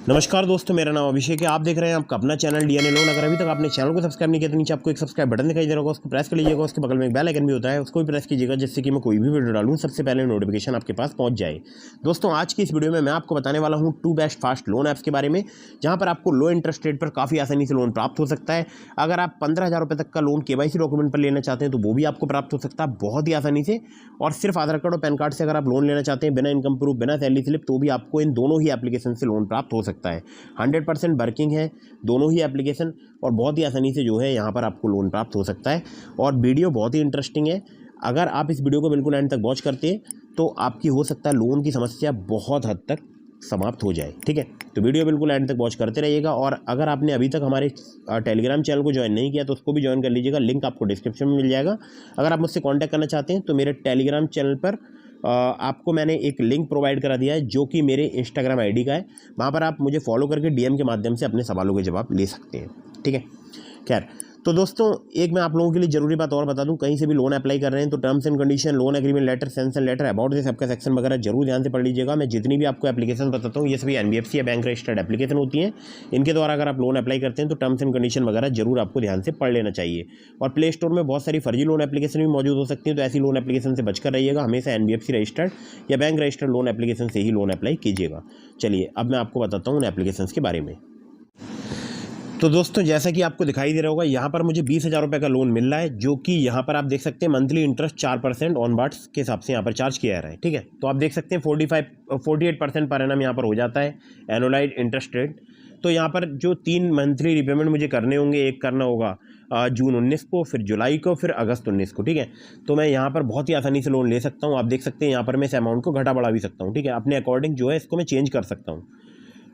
नमस्कार दोस्तों, मेरा नाम अभिषेक है। आप देख रहे हैं आपका अपना चैनल डीएनए लोन। अगर अभी तक आपने चैनल को सब्सक्राइब नहीं किया तो नीचे आपको एक सब्सक्राइब बटन दिखाई दे रहा होगा, उसको प्रेस कर लीजिएगा। उसके बगल में एक बेल आइकन भी होता है, उसको भी प्रेस कीजिएगा, जिससे कि मैं कोई भी वीडियो डालूं सबसे पहले नोटिफिकेशन आपके पास पहुंच जाए। दोस्तों, आज की इस वीडियो में मैं आपको बताने वाला हूँ 2 बेस्ट फास्ट लोन ऐप्स के बारे में, जहाँ पर आपको लो इंटरेस्ट रेट पर काफ़ी आसानी से लोन प्राप्त हो सकता है। अगर आप 15,000 रुपये तक का लोन केवाईसी डॉक्यूमेंट पर लेना चाहते हैं तो वो भी आपको प्राप्त हो सकता है बहुत ही आसानी से। और सिर्फ आधार कार्ड और पैन कार्ड से अगर आप लोन लेना चाहते हैं बिना इनकम प्रूफ, बिना सैलरी स्लिप, तो भी आपको इन दोनों ही एप्लीकेशन से लोन प्राप्त हो सकता है। 100% वर्किंग है दोनों ही एप्लीकेशन, और बहुत ही आसानी से जो है यहाँ पर आपको लोन प्राप्त हो सकता है। और वीडियो बहुत ही इंटरेस्टिंग है। अगर आप इस वीडियो को बिल्कुल एंड तक वॉच करते हैं तो आपकी हो सकता है लोन की समस्या बहुत हद तक समाप्त हो जाए। ठीक है, तो वीडियो बिल्कुल एंड तक वॉच करते रहिएगा। और अगर आपने अभी तक हमारे टेलीग्राम चैनल को ज्वाइन नहीं किया तो उसको भी ज्वाइन कर लीजिएगा, लिंक आपको डिस्क्रिप्शन में मिल जाएगा। अगर आप मुझसे कॉन्टैक्ट करना चाहते हैं तो मेरे टेलीग्राम चैनल पर आपको मैंने एक लिंक प्रोवाइड करा दिया है, जो कि मेरे इंस्टाग्राम आईडी का है। वहाँ पर आप मुझे फॉलो करके डीएम के माध्यम से अपने सवालों के जवाब ले सकते हैं। ठीक है, खैर, तो दोस्तों एक मैं आप लोगों के लिए जरूरी बात और बता दूं, कहीं से भी लोन अप्लाई कर रहे हैं तो terms and condition, loan agreement letter, sanction letter, about this आपका सेक्शन वगैरह जरूर ध्यान से पढ़ लीजिएगा। मैं जितनी भी आपको एप्लीकेशन बताता हूँ ये सभी एनबीएफसी या बैंक रजिस्टर्ड एप्लीकेशन होती हैं। इनके द्वारा अगर आप लोन अप्लाई करते हैं तो टर्म्स एंड कंडीशन वगैरह जरूर आपको ध्यान से पढ़ लेना चाहिए। और प्ले स्टोर में बहुत सारी फर्जी लोन एप्लीकेशन भी मौजूद हो सकती हैं, तो ऐसी लोन एप्लीकेशन से बचकर रहिएगा। हमेशा एनबीएफसी रजिस्टर्ड या बैंक रजिस्टर्ड लोन एप्लीकेशन से ही लोन अप्लाई कीजिएगा। चलिए अब मैं आपको बताता हूँ उन एप्लीकेशन के बारे में। तो दोस्तों, जैसा कि आपको दिखाई दे रहा होगा, यहाँ पर मुझे 20,000 रुपये का लोन मिल रहा है, जो कि यहाँ पर आप देख सकते हैं मंथली इंटरेस्ट 4% ऑन बार्ट्स के हिसाब से यहाँ पर चार्ज किया जा रहा है। ठीक है, तो आप देख सकते हैं 48% पर एनम यहाँ पर हो जाता है एनुअलाइज इंटरेस्ट रेट। तो यहाँ पर जो 3 मंथली रिपेमेंट मुझे करने होंगे, एक करना होगा जून 19 को, फिर जुलाई को, फिर अगस्त 19 को। ठीक है, तो मैं यहाँ पर बहुत ही आसानी से लोन ले सकता हूँ। आप देख सकते हैं यहाँ पर मैं इस अमाउंट को घटा बढ़ा भी सकता हूँ। ठीक है, अपने अकॉर्डिंग जो है इसको मैं चेंज कर सकता हूँ।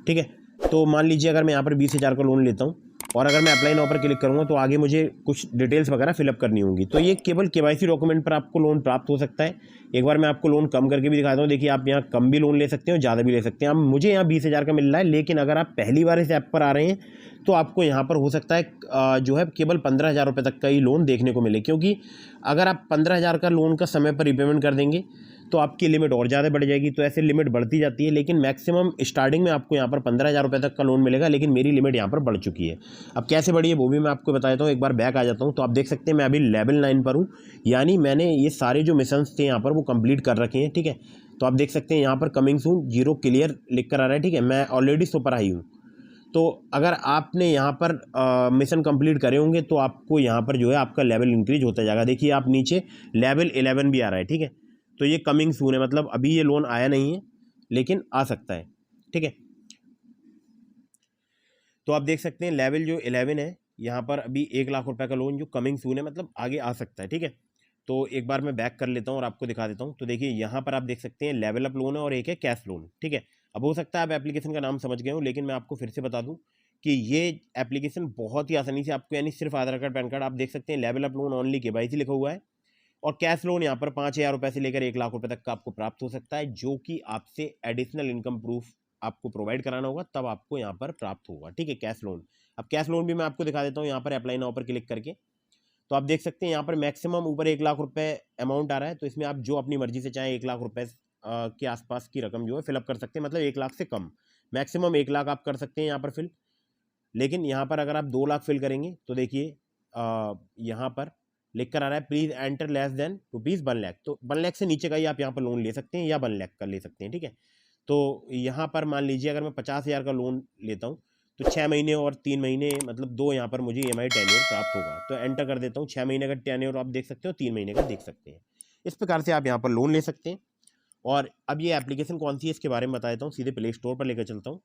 ठीक है, तो मान लीजिए अगर मैं यहाँ पर 20,000 का लोन लेता हूँ और अगर मैं अप्लाई नाउ पर क्लिक करूँगा तो आगे मुझे कुछ डिटेल्स वगैरह फिलअप करनी होंगी। तो ये केवल केवाईसी डॉक्यूमेंट पर आपको लोन प्राप्त हो सकता है। एक बार मैं आपको लोन कम करके भी दिखाता हूँ। देखिए, आप यहाँ कम भी लोन ले सकते हो, ज़्यादा भी ले सकते हैं। अब मुझे यहाँ 20,000 का मिल रहा है, लेकिन अगर आप पहली बार इस ऐप पर आ रहे हैं तो आपको यहाँ पर हो सकता है जो है केवल 15,000 रुपये तक का ही लोन देखने को मिले, क्योंकि अगर आप 15,000 का लोन का समय पर रिपेमेंट कर देंगे तो आपकी लिमिट और ज़्यादा बढ़ जाएगी। तो ऐसे लिमिट बढ़ती जाती है, लेकिन मैक्सिमम स्टार्टिंग में आपको यहाँ पर 15,000 रुपये तक का लोन मिलेगा, लेकिन मेरी लिमिट यहाँ पर बढ़ चुकी है। अब कैसे बढ़ी है वो भी मैं आपको बता देता हूँ। एक बार बैक आ जाता हूँ तो आप देख सकते हैं मैं अभी लेवल 9 पर हूँ, यानी मैंने ये सारे जो मिशंस थे यहाँ पर वो कंप्लीट कर रखे हैं। ठीक है, तो आप देख सकते हैं यहाँ पर कमिंग सून 0 क्लियर लिख कर आ रहा है। ठीक है, मैं ऑलरेडी सुपर हाई हूँ। तो अगर आपने यहाँ पर मिशन कंप्लीट करे होंगे तो आपको यहाँ पर जो है आपका लेवल इंक्रीज होता जाएगा। देखिए, आप नीचे लेवल 11 भी आ रहा है। ठीक है, तो ये कमिंग सून है, मतलब अभी ये लोन आया नहीं है, लेकिन आ सकता है। ठीक है, तो आप देख सकते हैं लेवल जो 11 है, यहाँ पर अभी 1 लाख रुपए का लोन जो कमिंग सून है, मतलब आगे आ सकता है। ठीक है, तो एक बार मैं बैक कर लेता हूँ और आपको दिखा देता हूँ। तो देखिए, यहाँ पर आप देख सकते हैं लेवल अप लोन है और एक है कैश लोन। ठीक है, अब हो सकता है आप एप्लीकेशन का नाम समझ गए हो, लेकिन मैं आपको फिर से बता दूँ कि ये एप्लीकेशन बहुत ही आसानी से आपको, यानी सिर्फ आधार कार्ड, पैन कार्ड, आप देख सकते हैं level up loan only KYC लिखा हुआ है, और कैश लोन यहाँ पर 5,000 रुपये से लेकर 1 लाख रुपए तक का आपको प्राप्त हो सकता है, जो कि आपसे एडिशनल इनकम प्रूफ आपको प्रोवाइड कराना होगा, तब आपको यहाँ पर प्राप्त होगा। ठीक है, कैश लोन। अब कैश लोन भी मैं आपको दिखा देता हूँ यहाँ पर अप्लाई नाउ पर क्लिक करके। तो आप देख सकते हैं यहाँ पर मैक्सिमम ऊपर 1 लाख रुपए अमाउंट आ रहा है, तो इसमें आप जो अपनी मर्जी से चाहें 1 लाख रुपए के आसपास की रकम जो है फिलअप कर सकते हैं, मतलब 1 लाख से कम, मैक्सिमम 1 लाख आप कर सकते हैं यहाँ पर फिल। लेकिन यहाँ पर अगर आप 2 लाख फिल करेंगे तो देखिए यहाँ पर लिख कर आ रहा है please enter less than ₹1 lakh. तो 1 लाख से नीचे का ही आप यहाँ पर लोन ले सकते हैं या 1 लाख का ले सकते हैं। ठीक है, तो यहाँ पर मान लीजिए अगर मैं 50,000 का लोन लेता हूँ तो 6 महीने और 3 महीने, मतलब 2 यहाँ पर मुझे EMI टेन्योर प्राप्त होगा। तो एंटर कर देता हूँ, 6 महीने का टेन्योर आप देख सकते हो, 3 महीने का देख सकते हैं। इस प्रकार से आप यहाँ पर लोन ले सकते हैं। और अब ये एप्लीकेशन कौन सी है इसके बारे में बता देता हूँ, सीधे प्ले स्टोर पर लेकर चलता हूँ।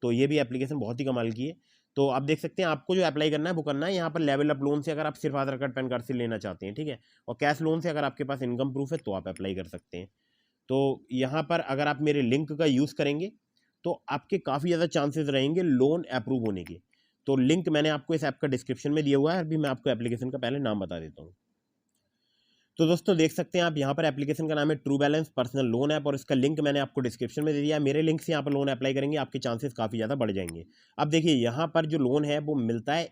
तो ये भी एप्लीकेशन बहुत ही कमाल की है। तो आप देख सकते हैं आपको जो अप्लाई करना है वो करना है यहाँ पर लेवल अप लोन से, अगर आप सिर्फ आधार कार्ड, पैन कार्ड से लेना चाहते हैं। ठीक है, और कैश लोन से अगर आपके पास इनकम प्रूफ है तो आप अप्लाई कर सकते हैं। तो यहाँ पर अगर आप मेरे लिंक का यूज़ करेंगे तो आपके काफ़ी ज़्यादा चांसेस रहेंगे लोन अप्रूव होने के। तो लिंक मैंने आपको इस ऐप का डिस्क्रिप्शन में दिया हुआ है। अभी मैं आपको एप्लीकेशन का पहले नाम बता देता हूँ। तो दोस्तों देख सकते हैं आप यहाँ पर एप्लीकेशन का नाम है true balance personal loan app, और इसका लिंक मैंने आपको डिस्क्रिप्शन में दे दिया है। मेरे लिंक से यहाँ पर लोन अप्लाई करेंगे, आपके चांसेस काफ़ी ज़्यादा बढ़ जाएंगे। अब देखिए, यहाँ पर जो लोन है वो मिलता है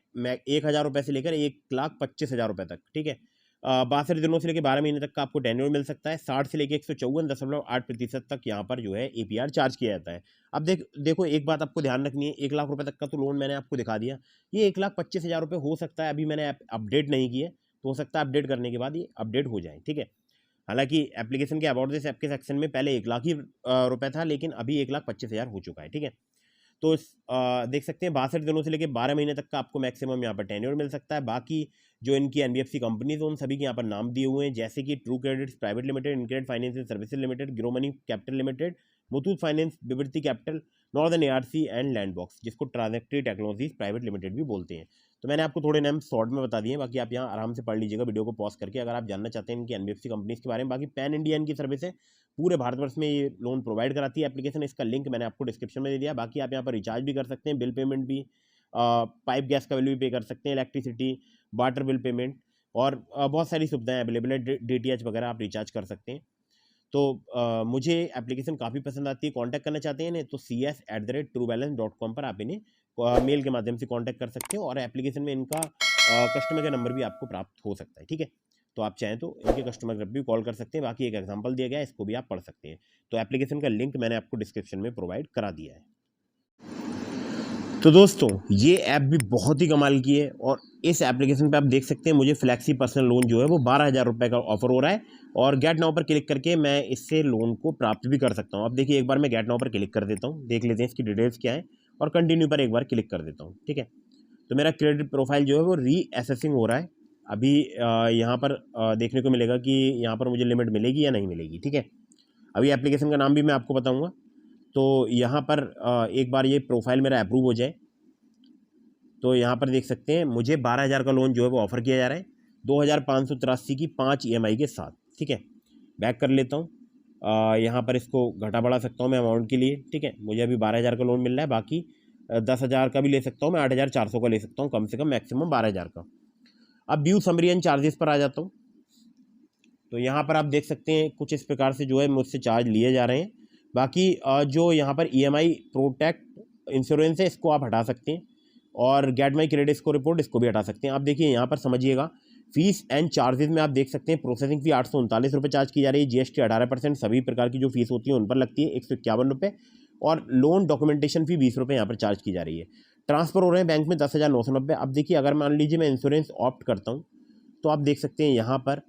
1,000 रुपये से लेकर 1,25,000 रुपये तक। ठीक है, 62 दिनों से लेकर 12 महीने तक का आपको टेन्योर मिल सकता है। 60 से लेकर 154.8% तक यहाँ पर जो है APR चार्ज किया जाता है। अब देखो एक बात आपको ध्यान रखनी है, 1 लाख रुपए तक का तो लोन मैंने आपको दिखा दिया, ये 1,25,000 रुपये हो सकता है, अभी मैंने अपडेट नहीं किया तो हो सकता है अपडेट करने के बाद ये अपडेट हो जाए, ठीक है। हालांकि एप्लीकेशन के अबाउट दिस ऐप के सेक्शन में पहले 1 लाख ही रुपये था, लेकिन अभी 1,25,000 हो चुका है, ठीक है। तो देख सकते हैं 62 दिनों से लेकर 12 महीने तक का आपको मैक्सिमम यहाँ पर टेन्योर मिल सकता है। बाकी जो इनकी NBFC कंपनीज उन सभी के यहाँ पर नाम दिए हुए हैं, जैसे कि True Credit Private Limited, InCred Financial Services Limited, Grow Money Capital Limited, Muthoot Finance, Vivriti Capital, Northern ARC and Landbox, जिसको ट्रांजेक्टरी टेक्नोलॉजीज प्राइवेट लिमिटेड भी बोलते हैं। तो मैंने आपको थोड़े नाम शॉर्ट में बता दिए, बाकी आप यहाँ आराम से पढ़ लीजिएगा वीडियो को पॉज करके, अगर आप जानना चाहते हैं इनकी NBFC कंपनीज के बारे में। बाकी पैन इंडिया इनकी सर्विस है, पूरे भारतवर्ष में ये लोन प्रोवाइड कराती है एप्लीकेशन। इसका लिंक मैंने आपको डिस्क्रिप्शन में दे दिया। बाकी आप यहाँ पर रिचार्ज भी कर सकते हैं, बिल पेमेंट भी, पाइप गैस का बिल भी पे कर सकते हैं, इलेक्ट्रिसिटी, वाटर बिल पेमेंट, और बहुत सारी सुविधाएं अवेलेबल है, DTH वगैरह आप रिचार्ज कर सकते हैं। तो मुझे एप्लीकेशन काफ़ी पसंद आती है। कांटेक्ट करना चाहते हैं तो cs@truebalance.com पर आप इन्हें मेल के माध्यम से कांटेक्ट कर सकते हो, और एप्लीकेशन में इनका कस्टमर का नंबर भी आपको प्राप्त हो सकता है, ठीक है। तो आप चाहें तो इनके कस्टमर केयर भी कॉल कर सकते हैं। बाकी एक एग्जांपल दिया गया है, इसको भी आप पढ़ सकते हैं। तो एप्लीकेशन का लिंक मैंने आपको डिस्क्रिप्शन में प्रोवाइड करा दिया है। तो दोस्तों ये ऐप भी बहुत ही कमाल की है, और इस एप्लीकेशन पे आप देख सकते हैं मुझे फ्लैक्सी पर्सनल लोन जो है वो 12,000 रुपये का ऑफर हो रहा है, और गेट नाउ पर क्लिक करके मैं इससे लोन को प्राप्त भी कर सकता हूँ। अब देखिए एक बार मैं गेट नाउ पर क्लिक कर देता हूँ, देख लेते हैं इसकी डिटेल्स क्या है, और कंटिन्यू पर एक बार क्लिक कर देता हूँ, ठीक है। तो मेरा क्रेडिट प्रोफाइल जो है वो रीअसेसिंग हो रहा है अभी। यहाँ पर देखने को मिलेगा कि यहाँ पर मुझे लिमिट मिलेगी या नहीं मिलेगी, ठीक है। अभी एप्लीकेशन का नाम भी मैं आपको बताऊँगा। तो यहाँ पर एक बार ये प्रोफाइल मेरा अप्रूव हो जाए तो यहाँ पर देख सकते हैं मुझे 12,000 का लोन जो है वो ऑफ़र किया जा रहा है 2,583 की 5 EMI के साथ, ठीक है। बैक कर लेता हूँ, यहाँ पर इसको घटा बढ़ा सकता हूँ मैं अमाउंट के लिए, ठीक है। मुझे अभी 12,000 का लोन मिल रहा है, बाकी 10,000 का भी ले सकता हूँ मैं, 8,400 का ले सकता हूँ, कम से कम मैक्सिमम 12,000 का। अब ड्यू समरी एंड चार्जेस पर आ जाता हूँ। तो यहाँ पर आप देख सकते हैं कुछ इस प्रकार से जो है मुझसे चार्ज लिए जा रहे हैं। बाकी जो यहाँ पर EMI प्रोटेक्ट इंश्योरेंस है इसको आप हटा सकते हैं, और get my credit score report इसको भी हटा सकते हैं। आप देखिए यहाँ पर समझिएगा, फीस एंड चार्जेस में आप देख सकते हैं प्रोसेसिंग फ़ी 839 रुपये चार्ज की जा रही है, GST 18%, सभी प्रकार की जो फीस होती है उन पर लगती है 151 रुपये, और लोन डॉक्यूमेंटेशन फ़ी 20 रुपये यहाँ पर चार्ज की जा रही है। ट्रांसफ़र हो रहे हैं बैंक में 10,990। अब देखिए अगर मान लीजिए मैं इंश्योरेंस ऑप्ट करता हूँ तो आप देख सकते हैं यहाँ पर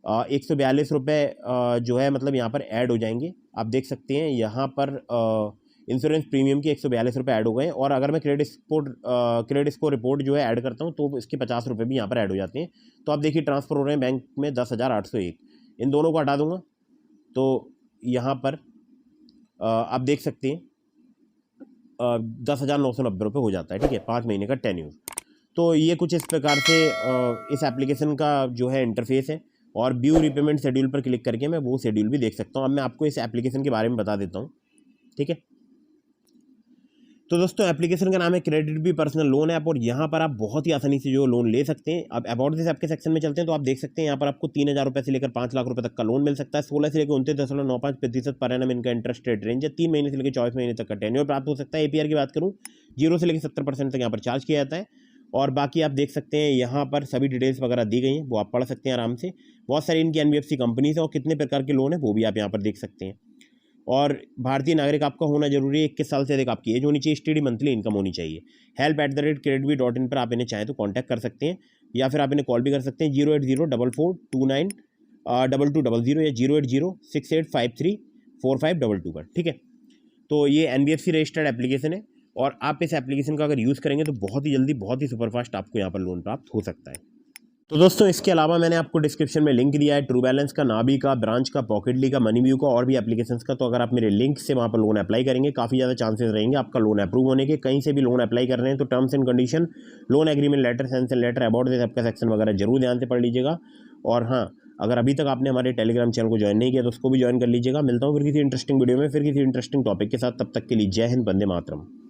142 रुपये जो है मतलब यहाँ पर ऐड हो जाएंगे। आप देख सकते हैं यहाँ पर इंश्योरेंस प्रीमियम के 142 रुपये ऐड हो गए, और अगर मैं क्रेडिट स्कोर रिपोर्ट जो है ऐड करता हूँ तो इसके 50 रुपये भी यहाँ पर ऐड हो जाते हैं। तो आप देखिए ट्रांसफ़र हो रहे हैं बैंक में 10,801, इन दोनों को हटा दूंगा तो यहाँ पर आप देख सकते हैं 10,990 रुपये हो जाता है, ठीक है, 5 महीने का टेन्योर। तो ये कुछ इस प्रकार से इस एप्लीकेशन का जो है इंटरफेस है, और व्यू रीपेमेंट शेड्यूल पर क्लिक करके मैं वो शेड्यूल भी देख सकता हूँ। अब मैं आपको इस एप्लीकेशन के बारे में बता देता हूँ, ठीक है। तो दोस्तों एप्लीकेशन का नाम है क्रेडिट भी पर्सनल लोन ऐप, और यहाँ पर आप बहुत ही आसानी से जो लोन ले सकते हैं। अब अबाउट दिस ऐप के सेक्शन में चलते हैं तो आप देख सकते हैं यहाँ पर आपको 3,000 रुपये से लेकर 5 लाख रुपये तक का लोन मिल सकता है। 16 से लेकर 29.95% पर एनम इनका इंटरेस्ट रेट रेंज है। 3 महीने से लेकर 24 महीने तक का टेन्योर प्राप्त हो सकता है। APR की बात करूँ 0 से लेकर 70% तक यहाँ पर चार्ज किया जाता है। और बाकी आप देख सकते हैं यहाँ पर सभी डिटेल्स वगैरह दी गई हैं, वो आप पढ़ सकते हैं आराम से। बहुत सारी इनकी NBFC कंपनीज हैं, और कितने प्रकार के लोन है वो भी आप यहाँ पर देख सकते हैं। और भारतीय नागरिक आपका होना जरूरी है, 21 साल से अधिक आपकी एज होनी चाहिए, स्टडी मंथली इनकम होनी चाहिए। help@creditbee.in पर आप इन्हें चाहें तो कांटेक्ट कर सकते हैं, या फिर आप इन्हें कॉल भी कर सकते हैं 08044292200 या 08068534522 पर, ठीक है। तो ये NBFC रजिस्टर्ड एप्लीकेशन है, और आप इस एप्लीकेशन का अगर यूज़ करेंगे तो बहुत ही जल्दी बहुत ही सुपरफास्ट आपको यहाँ पर लोन प्राप्त हो सकता है। तो दोस्तों इसके अलावा मैंने आपको डिस्क्रिप्शन में लिंक दिया है ट्रू बैलेंस का, नाबी का, ब्रांच का, पॉकेटली का, मनीव्यू का, और भी एप्लीकेशंस का। तो अगर आप मेरे लिंक से वहाँ पर लोन अप्लाई करेंगे काफ़ी ज़्यादा चांसेस रहेंगे आपका लोन अप्रूव होने के। कहीं से भी लोन अप्लाई कर रहे हैं तो terms and condition, loan agreement letter, sanction letter, about this आपका सेक्शन वगैरह जरूर ध्यान से पढ़ लीजिएगा। और हाँ, अगर अभी तक आपने हमारे टेलीग्राम चैनल को ज्वाइन नहीं किया तो उसको भी ज्वाइन कर लीजिएगा। मिलता हूँ फिर किसी इंटरेस्टिंग वीडियो में, फिर किसी इंटरेस्टिंग टॉपिक के साथ। तब तक के लिए जय हिंद, वंदे मातरम।